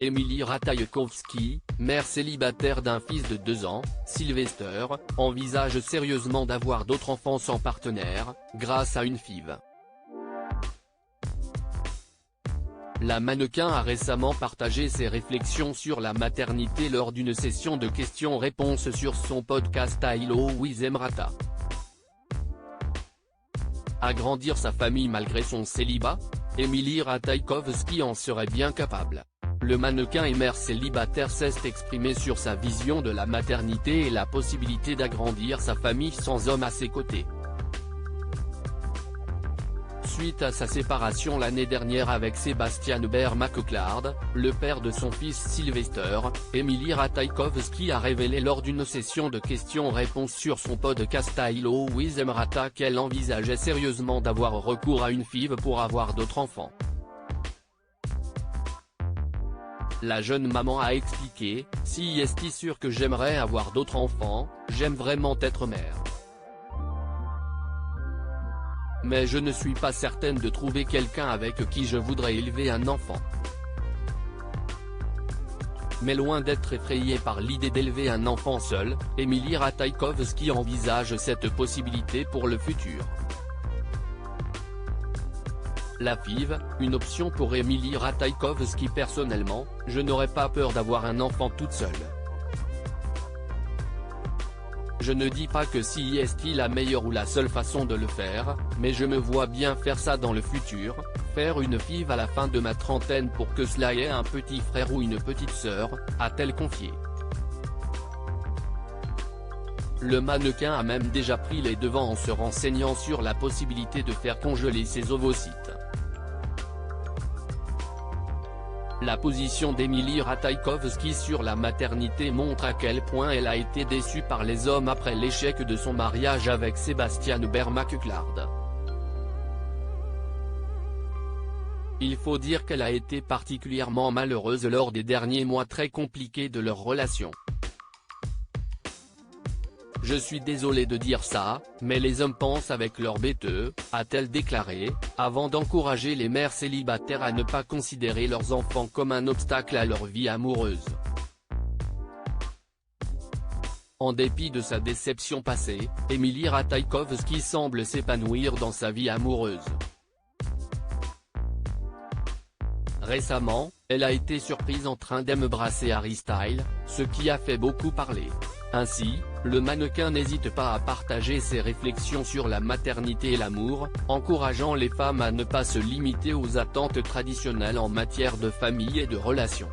Emily Ratajkowski, mère célibataire d'un fils de 2 ans, Sylvester, envisage sérieusement d'avoir d'autres enfants sans partenaire, grâce à une FIV. La mannequin a récemment partagé ses réflexions sur la maternité lors d'une session de questions-réponses sur son podcast Hello with Emrata. Agrandir sa famille malgré son célibat? Emily Ratajkowski en serait bien capable. Le mannequin et mère célibataire s'est exprimé sur sa vision de la maternité et la possibilité d'agrandir sa famille sans homme à ses côtés. Suite à sa séparation l'année dernière avec Sebastian Hubert-McClard, le père de son fils Sylvester, Emily Ratajkowski a révélé lors d'une session de questions-réponses sur son podcast Hello with Emrata qu'elle envisageait sérieusement d'avoir recours à une FIV pour avoir d'autres enfants. La jeune maman a expliqué, « Si est sûr que j'aimerais avoir d'autres enfants, j'aime vraiment être mère. Mais je ne suis pas certaine de trouver quelqu'un avec qui je voudrais élever un enfant. » Mais loin d'être effrayée par l'idée d'élever un enfant seul, Emily Ratajkowski envisage cette possibilité pour le futur. La FIV, une option pour Emily Ratajkowski. Personnellement, je n'aurais pas peur d'avoir un enfant toute seule. Je ne dis pas que si est la meilleure ou la seule façon de le faire, mais je me vois bien faire ça dans le futur, faire une FIV à la fin de ma trentaine pour que cela ait un petit frère ou une petite sœur, a-t-elle confié. Le mannequin a même déjà pris les devants en se renseignant sur la possibilité de faire congeler ses ovocytes. La position d'Emily Ratajkowski sur la maternité montre à quel point elle a été déçue par les hommes après l'échec de son mariage avec Sebastian Hubert-McClard. Il faut dire qu'elle a été particulièrement malheureuse lors des derniers mois très compliqués de leur relation. Je suis désolée de dire ça, mais les hommes pensent avec leur bêteux, a-t-elle déclaré, avant d'encourager les mères célibataires à ne pas considérer leurs enfants comme un obstacle à leur vie amoureuse. En dépit de sa déception passée, Emily Ratajkowski semble s'épanouir dans sa vie amoureuse. Récemment, elle a été surprise en train d'embrasser Harry Styles, ce qui a fait beaucoup parler. Ainsi, le mannequin n'hésite pas à partager ses réflexions sur la maternité et l'amour, encourageant les femmes à ne pas se limiter aux attentes traditionnelles en matière de famille et de relations.